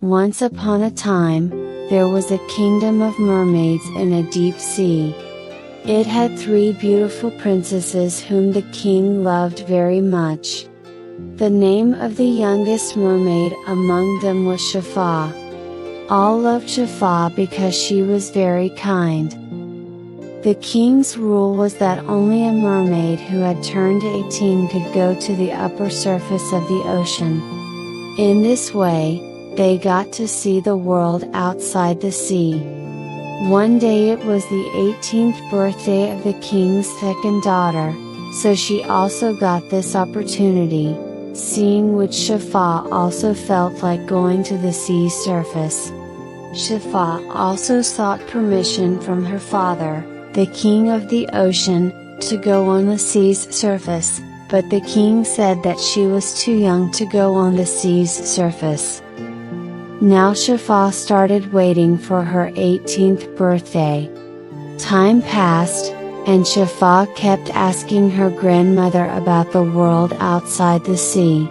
Once upon a time, there was a kingdom of mermaids in a deep sea. It had 3 beautiful princesses whom the king loved very much. The name of the youngest mermaid among them was Shafa. All loved Shafa because she was very kind. The king's rule was that only a mermaid who had turned 18 could go to the upper surface of the ocean. In this way, they got to see the world outside the sea. One day it was the 18th birthday of the king's second daughter, so she also got this opportunity, seeing which Shafa also felt like going to the sea's surface. Shafa also sought permission from her father, the king of the ocean, to go on the sea's surface, but the king said that she was too young to go on the sea's surface. Now Shafa started waiting for her 18th birthday. Time passed, and Shafa kept asking her grandmother about the world outside the sea.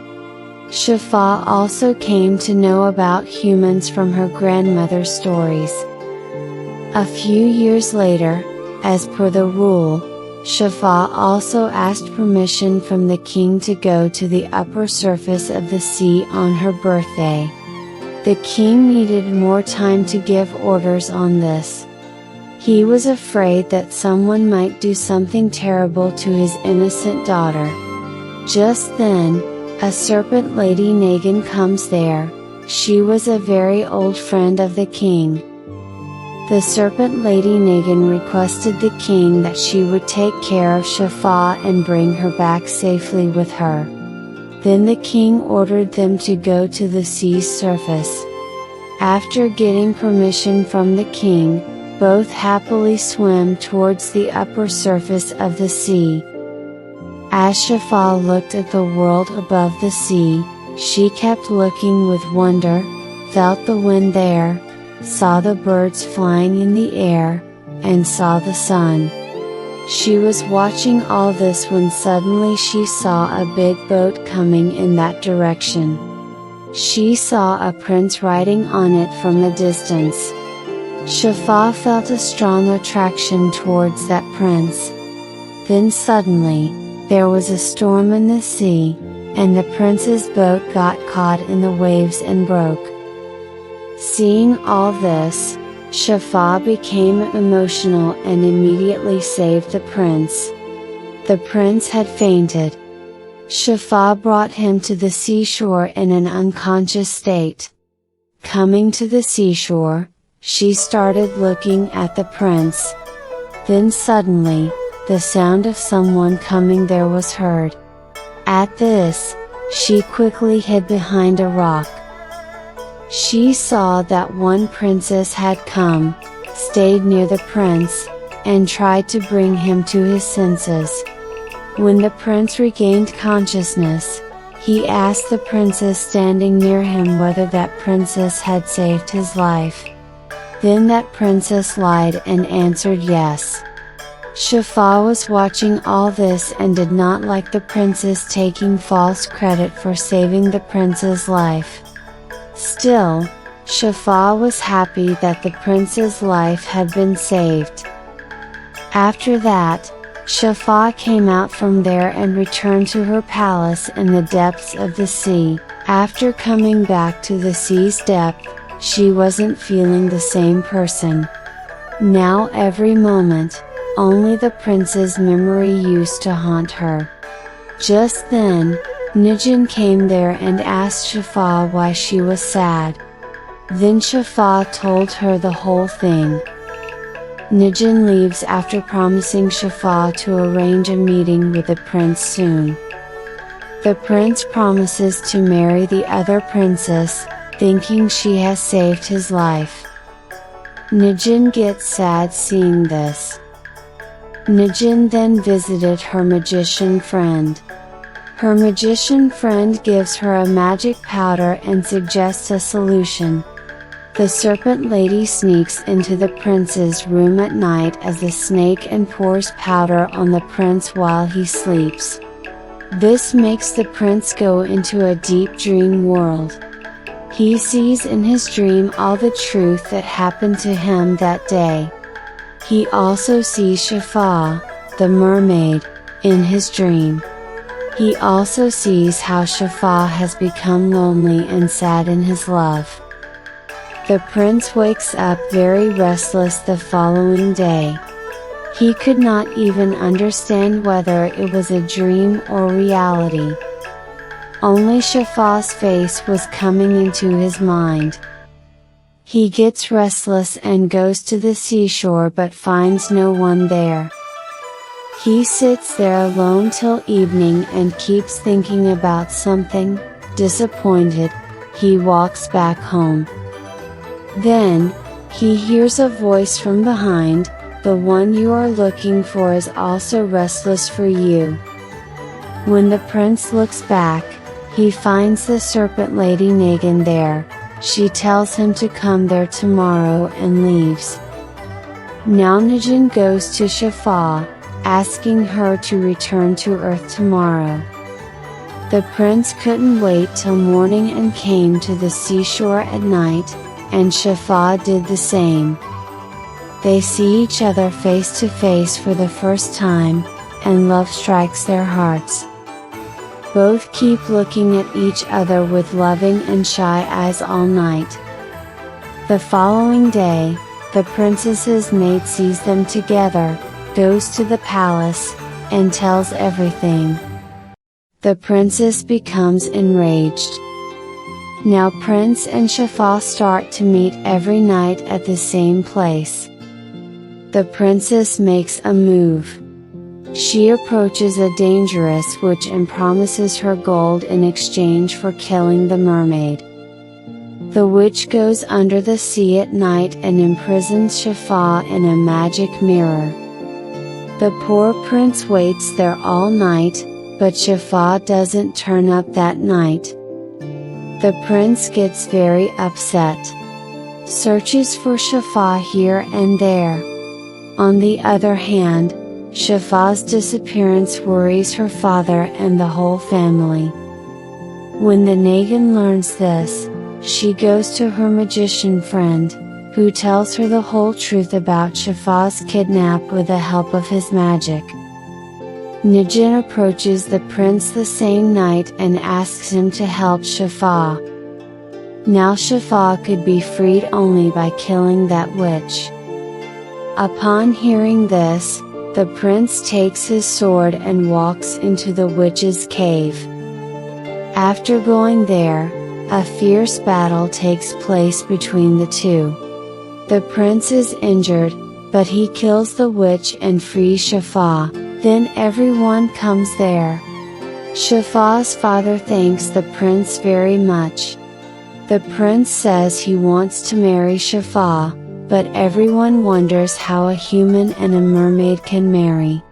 Shafa also came to know about humans from her grandmother's stories. A few years later, as per the rule, Shafa also asked permission from the king to go to the upper surface of the sea on her birthday. The king needed more time to give orders on this. He was afraid that someone might do something terrible to his innocent daughter. Just then, a serpent lady Nagan comes there. She was a very old friend of the king. The serpent lady Nagan requested the king that she would take care of Shafa and bring her back safely with her. Then the king ordered them to go to the sea's surface. After getting permission from the king, both happily swam towards the upper surface of the sea. As Shafa looked at the world above the sea, she kept looking with wonder, felt the wind there, saw the birds flying in the air, and saw the sun. She was watching all this when suddenly she saw a big boat coming in that direction. She saw a prince riding on it from a distance. Shafa felt a strong attraction towards that prince. Then suddenly, there was a storm in the sea, and the prince's boat got caught in the waves and broke. Seeing all this, Shafa became emotional and immediately saved the prince. The prince had fainted. Shafa brought him to the seashore in an unconscious state. Coming to the seashore, she started looking at the prince. Then suddenly, the sound of someone coming there was heard. At this, she quickly hid behind a rock. She saw that one princess had come, stayed near the prince, and tried to bring him to his senses. When the prince regained consciousness, he asked the princess standing near him whether that princess had saved his life. Then that princess lied and answered yes. Shafa was watching all this and did not like the princess taking false credit for saving the prince's life. Still, Shafa was happy that the prince's life had been saved. After that, Shafa came out from there and returned to her palace in the depths of the sea. After coming back to the sea's depth, she wasn't feeling the same person. Now every moment, only the prince's memory used to haunt her. Just then, Nijin came there and asked Shafa why she was sad. Then Shafa told her the whole thing. Nijin leaves after promising Shafa to arrange a meeting with the prince soon. The prince promises to marry the other princess, thinking she has saved his life. Nijin gets sad seeing this. Nijin then visited her magician friend. Her magician friend gives her a magic powder and suggests a solution. The serpent lady sneaks into the prince's room at night as a snake and pours powder on the prince while he sleeps. This makes the prince go into a deep dream world. He sees in his dream all the truth that happened to him that day. He also sees Shafa, the mermaid, in his dream. He also sees how Shafa has become lonely and sad in his love. The prince wakes up very restless the following day. He could not even understand whether it was a dream or reality. Only Shafa's face was coming into his mind. He gets restless and goes to the seashore but finds no one there. He sits there alone till evening and keeps thinking about something. Disappointed, he walks back home. Then, he hears a voice from behind, "The one you are looking for is also restless for you." When the prince looks back, he finds the serpent lady Nagan there. She tells him to come there tomorrow and leaves. Now Nagan goes to Shafa, asking her to return to Earth tomorrow. The prince couldn't wait till morning and came to the seashore at night, and Shafa did the same. They see each other face to face for the first time, and love strikes their hearts. Both keep looking at each other with loving and shy eyes all night. The following day, the princess's maid sees them together, goes to the palace, and tells everything. The princess becomes enraged. Now Prince and Shafa start to meet every night at the same place. The princess makes a move. She approaches a dangerous witch and promises her gold in exchange for killing the mermaid. The witch goes under the sea at night and imprisons Shafa in a magic mirror. The poor prince waits there all night, but Shafa doesn't turn up that night. The prince gets very upset. Searches for Shafa here and there. On the other hand, Shafa's disappearance worries her father and the whole family. When the Nagan learns this, she goes to her magician friend, who tells her the whole truth about Shafa's kidnap with the help of his magic. Nagan approaches the prince the same night and asks him to help Shafa. Now Shafa could be freed only by killing that witch. Upon hearing this, the prince takes his sword and walks into the witch's cave. After going there, a fierce battle takes place between the two. The prince is injured, but he kills the witch and frees Shafa. Then everyone comes there. Shafa's father thanks the prince very much. The prince says he wants to marry Shafa, but everyone wonders how a human and a mermaid can marry.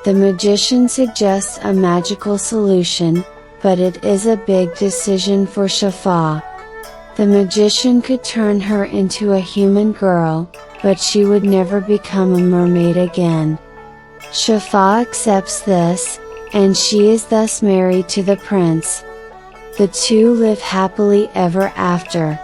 The magician suggests a magical solution, but it is a big decision for Shafa. The magician could turn her into a human girl, but she would never become a mermaid again. Shafa accepts this, and she is thus married to the prince. The two live happily ever after.